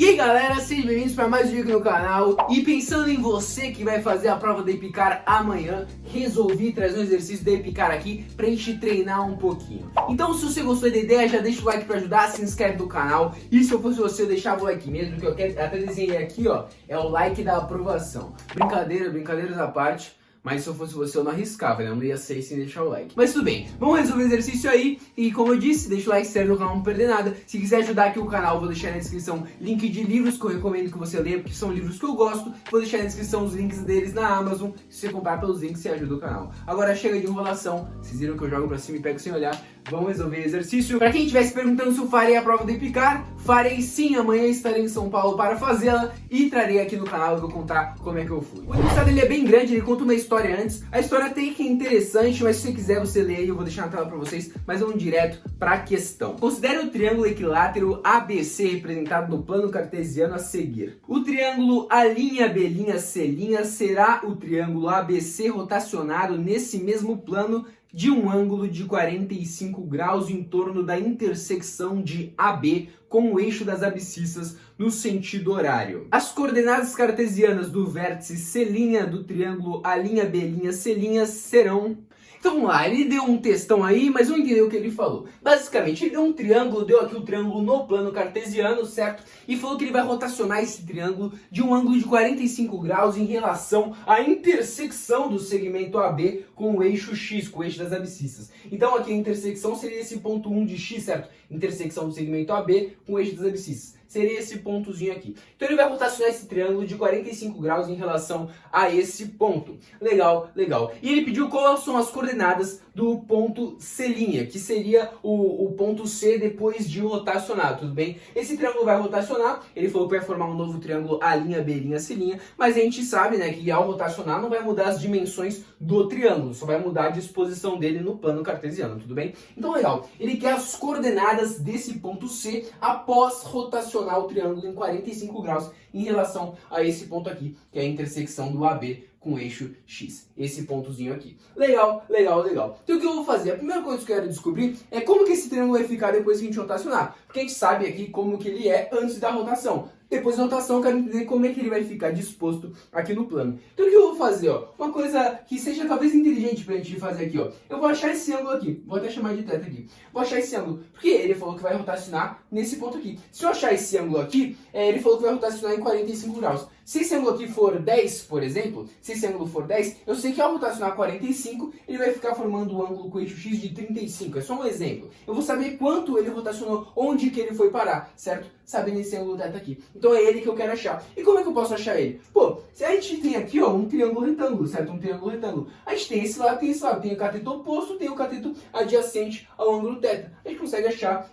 E aí galera, sejam bem-vindos para mais um vídeo aqui no canal. E pensando em você que vai fazer a prova da Epicar amanhã, resolvi trazer um exercício da Epicar aqui pra gente treinar um pouquinho. Então se você gostou da ideia, já deixa o like pra ajudar, se inscreve no canal. E se eu fosse você, eu deixava o like mesmo, que eu quero, até desenhei aqui, ó, é o like da aprovação. Brincadeiras à parte. Mas se eu fosse você, eu não arriscava, né? Eu não ia sair sem deixar o like. Mas tudo bem, vamos resolver o exercício aí. E como eu disse, deixa o like, se inscreve no canal, não perder nada. Se quiser ajudar aqui o canal, vou deixar na descrição link de livros que eu recomendo que você leia, porque são livros que eu gosto. Vou deixar na descrição os links deles na Amazon. Se você comprar pelos links, você ajuda o canal. Agora chega de enrolação. Vocês viram que eu jogo pra cima e pego sem olhar. Vamos resolver o exercício. Pra quem estivesse perguntando se eu farei a prova da Epicar, farei sim. Amanhã estarei em São Paulo para fazê-la e trarei aqui no canal e vou contar como é que eu fui. O enunciado dele é bem grande, ele conta uma história antes. A história até que é interessante, mas se você quiser você lê aí, eu vou deixar na tela pra vocês. Mas vamos direto pra questão. Considere o triângulo equilátero ABC representado no plano cartesiano a seguir. O triângulo A'B'C' será o triângulo ABC rotacionado nesse mesmo plano de um ângulo de 45 graus em torno da intersecção de AB com o eixo das abscissas no sentido horário. As coordenadas cartesianas do vértice C' do triângulo A'B'C' serão... Então vamos lá, ele deu um textão aí, mas vamos entender o que ele falou. Basicamente, ele deu um triângulo, deu aqui o triângulo no plano cartesiano, certo? E falou que ele vai rotacionar esse triângulo de um ângulo de 45 graus em relação à intersecção do segmento AB com o eixo X, com o eixo das abscissas. Então aqui a intersecção seria esse ponto 1 de X, certo? Intersecção do segmento AB com o eixo das abscissas. Seria esse pontozinho aqui. Então ele vai rotacionar esse triângulo de 45 graus em relação a esse ponto. Legal, legal. E ele pediu quais são as coordenadas do ponto C', que seria o ponto C depois de rotacionar, tudo bem? Esse triângulo vai rotacionar, ele falou que vai formar um novo triângulo A'B'C', mas a gente sabe, né, que ao rotacionar não vai mudar as dimensões do triângulo, só vai mudar a disposição dele no plano cartesiano, tudo bem? Então legal, ele quer as coordenadas desse ponto C após rotacionar o triângulo em 45 graus em relação a esse ponto aqui, que é a intersecção do AB com o eixo X. Esse pontozinho aqui. Legal, legal, legal. Então o que eu vou fazer? A primeira coisa que eu quero descobrir é como que esse triângulo vai ficar depois que a gente rotacionar. Porque a gente sabe aqui como que ele é antes da rotação. Depois da rotação eu quero entender como é que ele vai ficar disposto aqui no plano. Então o que eu vou fazer? Ó, uma coisa que seja talvez inteligente pra gente fazer aqui. Ó. Eu vou achar esse ângulo aqui. Vou até chamar de θ aqui. Vou achar esse ângulo. Porque ele falou que vai rotacionar nesse ponto aqui. Se eu achar esse ângulo aqui, ele falou que vai rotacionar em 45 graus. Se esse ângulo aqui for 10, por exemplo, se esse ângulo for 10, eu sei que ao rotacionar 45, ele vai ficar formando um ângulo com eixo X de 35. É só um exemplo. Eu vou saber quanto ele rotacionou, onde que ele foi parar, certo? Sabendo esse ângulo θ aqui. Então é ele que eu quero achar. E como é que eu posso achar ele? Pô, se a gente tem aqui, ó, um triângulo retângulo, certo? Um triângulo retângulo. A gente tem esse lado, tem esse lado. Tem o cateto oposto, tem o cateto adjacente ao ângulo θ. A gente consegue achar,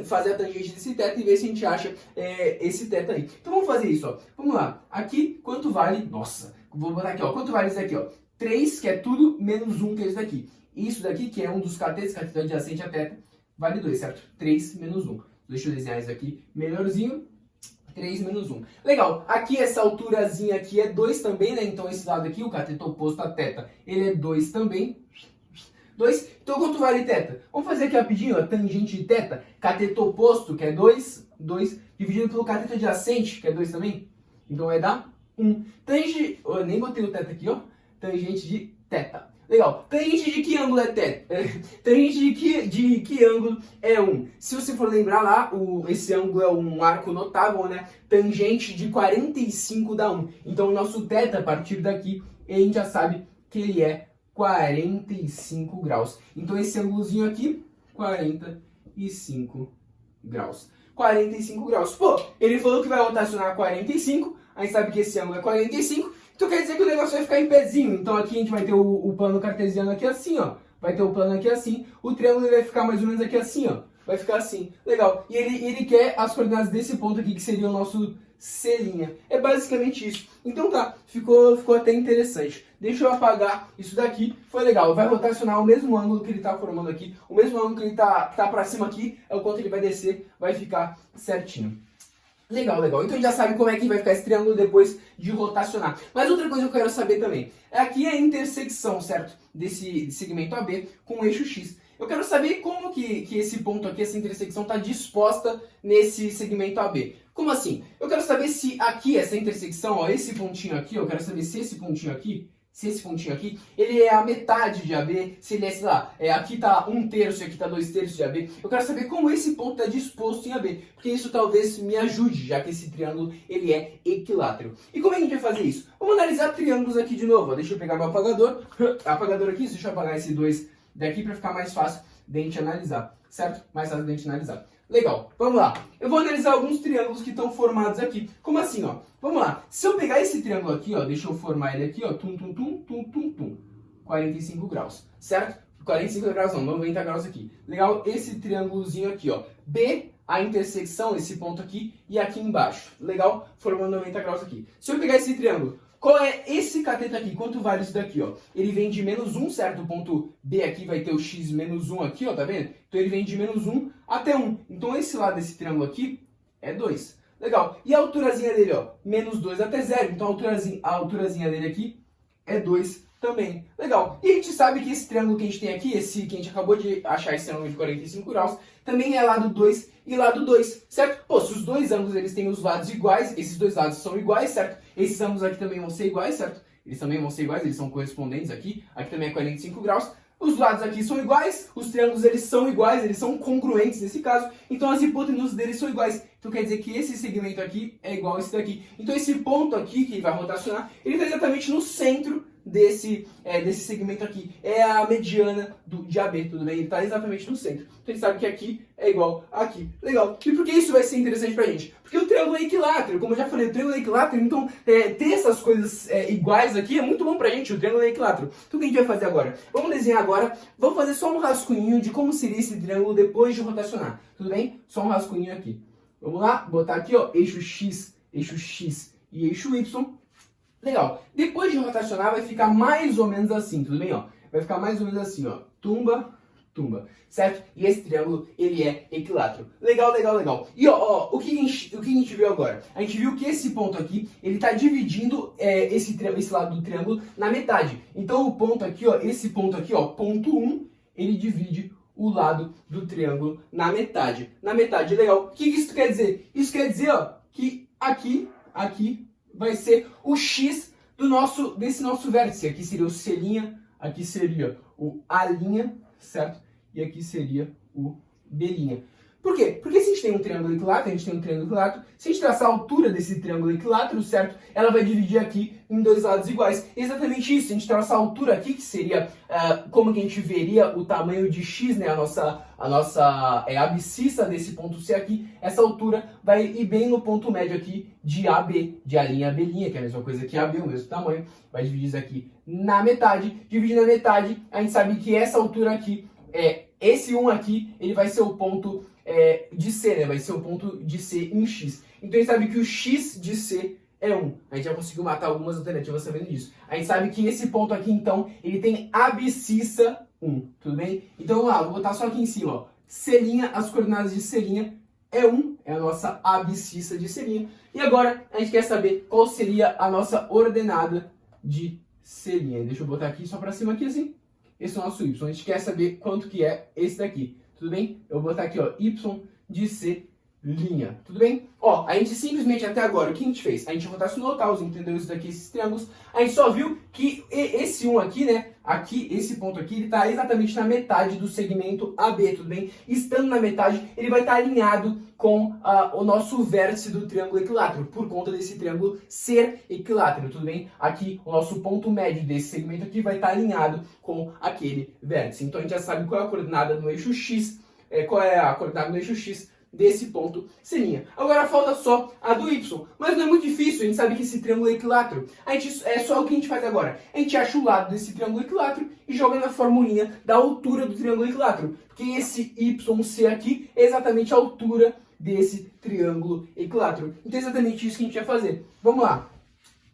fazer a tangente desse θ e ver se a gente acha esse θ aí. Então vamos fazer isso, ó. Vamos lá. Aqui, quanto vale... Nossa, vou botar aqui, ó. Quanto vale isso daqui, ó? 3, que é tudo, menos 1, que é isso daqui. Isso daqui, que é um dos catetos, cateto adjacente a θ, vale 2, certo? 3 menos 1. Deixa eu desenhar isso aqui melhorzinho. 3 menos 1. Legal. Aqui, essa alturazinha aqui é 2 também, né? Então, esse lado aqui, o cateto oposto a θ, ele é 2 também. 2. Então, quanto vale θ? Vamos fazer aqui rapidinho, ó. Tangente de θ. Cateto oposto, que é 2. 2. Dividido pelo cateto adjacente, que é 2 também. Então, vai dar 1. Tangente... Eu nem botei o θ aqui, ó. Tangente de θ. Legal. Tangente de que ângulo é θ? Tangente de que ângulo é 1? Se você for lembrar lá, esse ângulo é um arco notável, né? Tangente de 45 dá 1. Então, o nosso θ, a partir daqui, a gente já sabe que ele é 45 graus. Então, esse ângulozinho aqui, 45 graus. 45 graus. Pô, ele falou que vai rotacionar 45, a gente sabe que esse ângulo é 45, então quer dizer que o negócio vai ficar em pezinho. Então aqui a gente vai ter o plano cartesiano aqui assim, ó. Vai ter o plano aqui assim, o triângulo vai ficar mais ou menos aqui assim, ó. Vai ficar assim. Legal. E ele quer as coordenadas desse ponto aqui, que seria o nosso C'. É basicamente isso. Então tá, ficou até interessante. Deixa eu apagar isso daqui. Foi legal. Vai rotacionar o mesmo ângulo que ele tá formando aqui. O mesmo ângulo que ele tá pra cima aqui é o quanto ele vai descer. Vai ficar certinho. Legal, legal. Então a gente já sabe como é que vai ficar esse triângulo depois de rotacionar. Mas outra coisa que eu quero saber também. Aqui é a intersecção, certo? Desse segmento AB com o eixo X. Eu quero saber como que esse ponto aqui, essa intersecção está disposta nesse segmento AB. Como assim? Eu quero saber se aqui, essa intersecção, ó, esse pontinho aqui, eu quero saber se esse pontinho aqui, ele é a metade de AB, se ele é, sei lá, aqui tá 1/3 e aqui tá 2/3 de AB. Eu quero saber como esse ponto está disposto em AB, porque isso talvez me ajude, já que esse triângulo ele é equilátero. E como é que a gente vai fazer isso? Vamos analisar triângulos aqui de novo. Ó. Deixa eu pegar meu apagador, aqui, deixa eu apagar esse 2 daqui para ficar mais fácil de a gente analisar, certo? Mais fácil de a gente analisar. Legal, vamos lá. Eu vou analisar alguns triângulos que estão formados aqui. Como assim, ó? Vamos lá. Se eu pegar esse triângulo aqui, ó, deixa eu formar ele aqui, ó, 45 graus, certo? 45 graus não, 90 graus aqui. Legal, esse triângulozinho aqui, ó, B, a intersecção, esse ponto aqui, e aqui embaixo. Legal? Formando 90 graus aqui. Se eu pegar esse triângulo, qual é esse cateto aqui? Quanto vale isso daqui, ó? Ele vem de -1, certo? O ponto B aqui vai ter o x menos 1 aqui, ó, tá vendo? Então ele vem de -1 até 1. Então esse lado desse triângulo aqui é 2. Legal. E a alturazinha dele, ó, -2 até 0. Então a alturazinha dele aqui é 2 também. Legal. E a gente sabe que esse triângulo que a gente tem aqui, esse que a gente acabou de achar, esse triângulo de 45 graus, também é lado 2 e lado 2, certo? Pô, se os dois ângulos eles têm os lados iguais, esses dois lados são iguais, certo? Esses ângulos aqui também vão ser iguais, certo? Eles também vão ser iguais, eles são correspondentes aqui. Aqui também é 45 graus. Os lados aqui são iguais, os triângulos eles são iguais, eles são congruentes nesse caso. Então as hipotenuses deles são iguais. Então quer dizer que esse segmento aqui é igual a esse daqui. Então esse ponto aqui que vai rotacionar, ele está exatamente no centro desse segmento aqui. É a mediana de AB, tudo bem? Ele está exatamente no centro. Então a gente sabe que aqui é igual a aqui. Legal. E por que isso vai ser interessante pra gente? Porque o triângulo é equilátero. Como eu já falei, o triângulo é equilátero. Então ter essas coisas iguais aqui é muito bom pra gente. O triângulo é equilátero. Então o que a gente vai fazer agora? Vamos desenhar agora. Vamos fazer só um rascunho de como seria esse triângulo depois de rotacionar. Tudo bem? Só um rascunho aqui. Vamos lá? Botar aqui, ó, eixo X e eixo Y. Legal. Depois de rotacionar, vai ficar mais ou menos assim, tudo bem? Ó? Vai ficar mais ou menos assim, ó. Tumba, certo? E esse triângulo, ele é equilátero. Legal, legal, legal. E ó, o que a gente viu agora? A gente viu que esse ponto aqui, ele tá dividindo esse lado do triângulo na metade. Então o ponto aqui, ó, esse ponto aqui, ó, ponto 1, ele divide o lado do triângulo na metade. Na metade, legal. O que isso quer dizer? Isso quer dizer, ó, que aqui vai ser o X desse nosso vértice. Aqui seria o C', aqui seria o A', certo? E aqui seria o B'. Por quê? Porque se a gente tem um triângulo equilátero, se a gente traçar a altura desse triângulo equilátero, certo? Ela vai dividir aqui em dois lados iguais. Exatamente isso. Se a gente traçar a altura aqui, que seria como que a gente veria o tamanho de x, né? A nossa abscissa desse ponto C aqui, essa altura vai ir bem no ponto médio aqui de AB, de A', B', que é a mesma coisa que AB, o mesmo tamanho. Vai dividir isso aqui na metade. Dividir na metade, a gente sabe que essa altura aqui, esse 1 aqui, ele vai ser o ponto de C, né? Vai ser o ponto de C em X. Então a gente sabe que o X de C é 1. A gente já conseguiu matar algumas alternativas sabendo disso. A gente sabe que esse ponto aqui, então, ele tem abscissa 1. Tudo bem? Então vamos lá, vou botar só aqui em cima, ó. C', as coordenadas de C' é 1, é a nossa abscissa de C'. E agora a gente quer saber qual seria a nossa ordenada de C'. Deixa eu botar aqui só pra cima aqui assim. Esse é o nosso Y. A gente quer saber quanto que é esse daqui. Tudo bem? Eu vou botar aqui, ó, Y de C'. Tudo bem? Ó, a gente simplesmente até agora, o que a gente fez? A gente rotacionou, tá? Entendeu isso daqui, esses triângulos. A gente só viu que esse 1 aqui, né? Aqui, esse ponto aqui, ele tá exatamente na metade do segmento AB, tudo bem? Estando na metade, ele vai estar alinhado com o nosso vértice do triângulo equilátero, por conta desse triângulo ser equilátero, tudo bem? Aqui, o nosso ponto médio desse segmento aqui vai estar alinhado com aquele vértice. Então a gente já sabe qual é a coordenada no eixo X, qual é a coordenada no eixo X desse ponto C'. Agora falta só a do Y, mas não é muito difícil, a gente sabe que esse triângulo é equilátero. É só o que a gente faz agora. A gente acha o lado desse triângulo equilátero e joga na formulinha da altura do triângulo equilátero, porque esse YC aqui é exatamente a altura desse triângulo equilátero. Então é exatamente isso que a gente vai fazer. Vamos lá.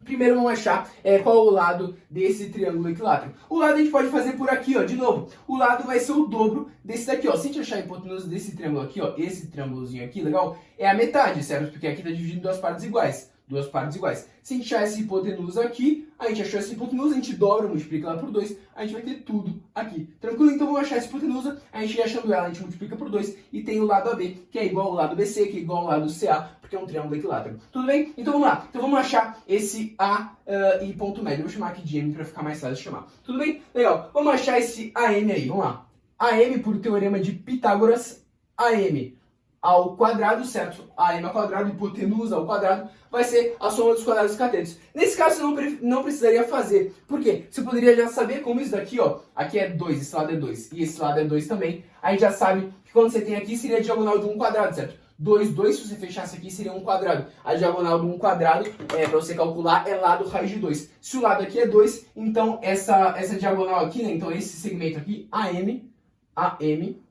Primeiro vamos achar qual é o lado desse triângulo equilátero. O lado a gente pode fazer por aqui, ó, de novo. O lado vai ser o dobro desse daqui, ó. Se a gente achar a hipotenusa desse triângulo aqui, ó, esse triângulozinho aqui, legal, é a metade, certo? Porque aqui tá dividido em duas partes iguais. duas partes iguais. Se a gente achar essa hipotenusa aqui, a gente achou essa hipotenusa, a gente dobra, multiplica ela por 2, a gente vai ter tudo aqui. Tranquilo? Então vamos achar essa hipotenusa, a gente achando ela, a gente multiplica por 2 e tem o lado AB, que é igual ao lado BC, que é igual ao lado CA, porque é um triângulo equilátero. Tudo bem? Então vamos lá. Então vamos achar esse A e ponto médio. Eu vou chamar aqui de M para ficar mais fácil de chamar. Tudo bem? Legal. Vamos achar esse AM aí. Vamos lá. AM, por teorema de Pitágoras, AM ao quadrado, certo? AM ao quadrado, hipotenusa ao quadrado, vai ser a soma dos quadrados dos catetos. Nesse caso, você não precisaria fazer. Por quê? Você poderia já saber como isso daqui, ó, aqui é 2, esse lado é 2, e esse lado é 2 também. A gente já sabe que quando você tem aqui, seria a diagonal de um quadrado, certo? 2, 2, se você fechasse aqui, seria um quadrado. A diagonal de um quadrado, para você calcular, é lado raiz de 2. Se o lado aqui é 2, então essa diagonal aqui, né, então esse segmento aqui, AM,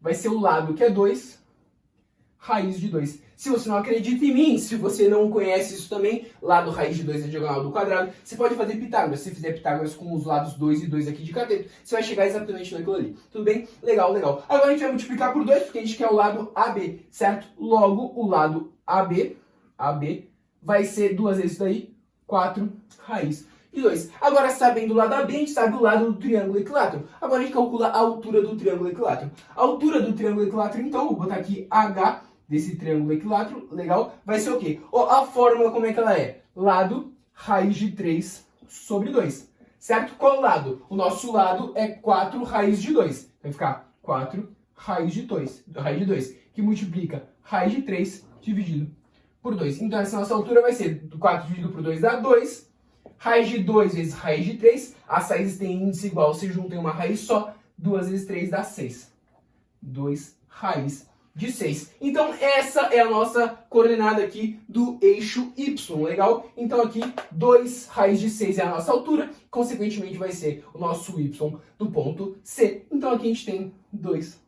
vai ser o lado que é 2, raiz de 2. Se você não acredita em mim, se você não conhece isso também, lado raiz de 2 é diagonal do quadrado, você pode fazer Pitágoras. Se você fizer Pitágoras com os lados 2 e 2 aqui de cateto, você vai chegar exatamente naquilo ali. Tudo bem? Legal, legal. Agora a gente vai multiplicar por 2, porque a gente quer o lado AB, certo? Logo, o lado AB vai ser 2 vezes daí, 4 raiz de 2. Agora, sabendo o lado AB, a gente sabe o lado do triângulo equilátero. Agora a gente calcula a altura do triângulo equilátero. A altura do triângulo equilátero, então, vou botar aqui H desse triângulo equilátero, legal? Vai ser o quê? A fórmula, como é que ela é? Lado raiz de 3 sobre 2, certo? Qual lado? O nosso lado é 4 raiz de 2. Vai ficar 4 raiz de 2, que multiplica raiz de 3 dividido por 2. Então, essa nossa altura vai ser 4 dividido por 2 dá 2. Raiz de 2 vezes raiz de 3. As raízes têm índice igual, se juntam em uma raiz só. 2 vezes 3 dá 6. 2 raiz de 6. Então, essa é a nossa coordenada aqui do eixo Y, legal? Então, aqui, 2 raiz de 6 é a nossa altura, consequentemente, vai ser o nosso Y do ponto C. Então, aqui a gente tem 2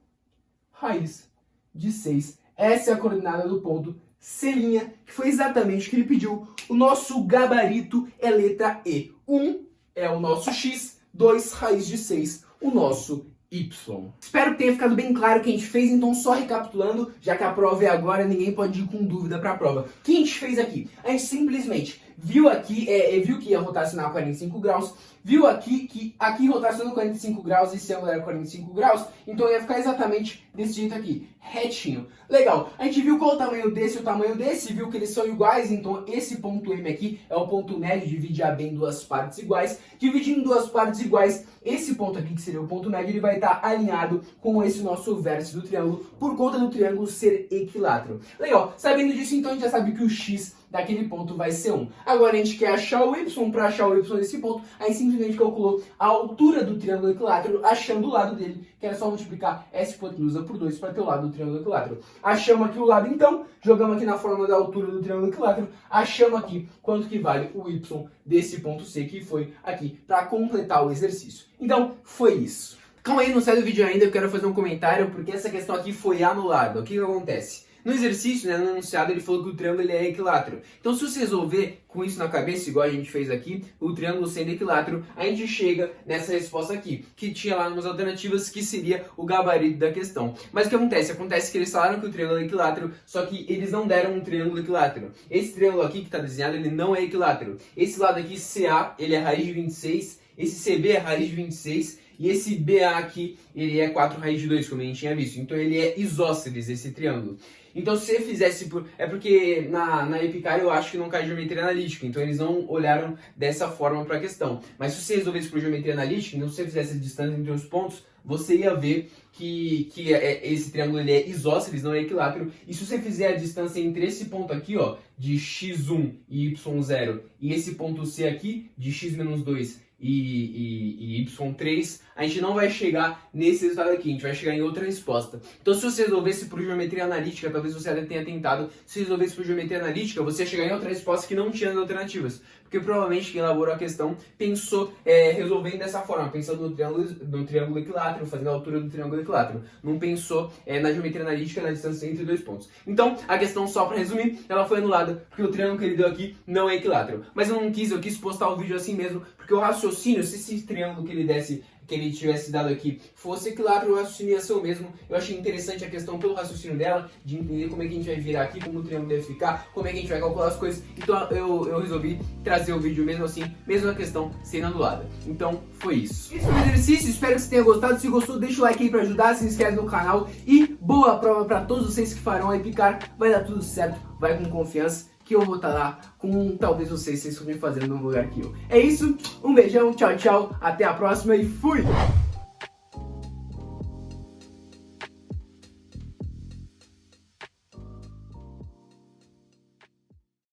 raiz de 6. Essa é a coordenada do ponto C', que foi exatamente o que ele pediu. O nosso gabarito é letra E. 1 é o nosso X, 2 raiz de 6, o nosso Y. Espero que tenha ficado bem claro o que a gente fez, então só recapitulando, já que a prova é agora, ninguém pode ir com dúvida para a prova. O que a gente fez aqui? A gente simplesmente viu aqui, viu que ia rotacionar 45 graus, viu aqui que aqui rotaciona 45 graus, esse ângulo era 45 graus, então ia ficar exatamente desse jeito aqui, retinho. Legal, a gente viu qual o tamanho desse e o tamanho desse, viu que eles são iguais, então esse ponto M aqui é o ponto médio, divide AB em duas partes iguais. Dividindo em duas partes iguais, esse ponto aqui, que seria o ponto médio, ele vai estar alinhado com esse nosso vértice do triângulo, por conta do triângulo ser equilátero. Legal, sabendo disso, então a gente já sabe que o X daquele ponto vai ser 1. Agora a gente quer achar o Y. Para achar o Y desse ponto, aí simplesmente calculou a altura do triângulo equilátero, achando o lado dele, que era só multiplicar essa hipotenusa por 2 para ter o lado do triângulo equilátero. Achamos aqui o lado então, jogamos aqui na fórmula da altura do triângulo equilátero, achamos aqui quanto que vale o Y desse ponto C, que foi aqui, para completar o exercício. Então, foi isso. Calma aí, não sai do vídeo ainda, eu quero fazer um comentário, porque essa questão aqui foi anulada. O que acontece? No exercício, né, no enunciado, ele falou que o triângulo ele é equilátero. Então, se você resolver com isso na cabeça, igual a gente fez aqui, o triângulo sendo equilátero, a gente chega nessa resposta aqui, que tinha lá umas alternativas, que seria o gabarito da questão. Mas o que acontece? Acontece que eles falaram que o triângulo é equilátero, só que eles não deram um triângulo equilátero. Esse triângulo aqui que está desenhado, ele não é equilátero. Esse lado aqui, CA, ele é raiz de 26, esse CB é raiz de 26, e esse BA aqui, ele é 4 raiz de 2, como a gente tinha visto. Então ele é isósceles, esse triângulo. Então se você fizesse por... É porque na Epicar eu acho que não cai geometria analítica, então eles não olharam dessa forma para a questão. Mas se você resolvesse por geometria analítica, então se você fizesse a distância entre os pontos, você ia ver que esse triângulo ele é isósceles, não é equilátero. E se você fizer a distância entre esse ponto aqui, ó, de x1 e y0, e esse ponto C aqui, de x-2 e y3, a gente não vai chegar nesse resultado aqui, a gente vai chegar em outra resposta. Então se você resolvesse por geometria analítica, talvez você até tenha tentado, se resolvesse por geometria analítica, você ia chegar em outra resposta que não tinha as alternativas. Porque provavelmente quem elaborou a questão pensou resolvendo dessa forma, pensando no triângulo equilátero, fazendo a altura do triângulo equilátero. Não pensou na geometria analítica, na distância entre dois pontos. Então, a questão, só para resumir, ela foi anulada, porque o triângulo que ele deu aqui não é equilátero. Mas eu não quis, eu quis postar o vídeo assim mesmo, porque o raciocínio raciocínio, se esse triângulo que ele tivesse dado aqui fosse claro, o raciocínio ia ser o mesmo. Eu achei interessante a questão pelo raciocínio dela, de entender como é que a gente vai virar aqui, como o triângulo deve ficar, como é que a gente vai calcular as coisas. Então eu resolvi trazer o vídeo mesmo assim, mesmo a questão sendo anulada. Então foi isso. Esse foi o exercício, espero que você tenha gostado. Se gostou, deixa o like aí pra ajudar, se inscreve no canal e boa prova pra todos vocês que farão a Epicar. Vai dar tudo certo, vai com confiança, que eu vou estar lá com talvez vocês forem fazendo no mesmo lugar que eu. É isso, um beijão, tchau, tchau, até a próxima e fui!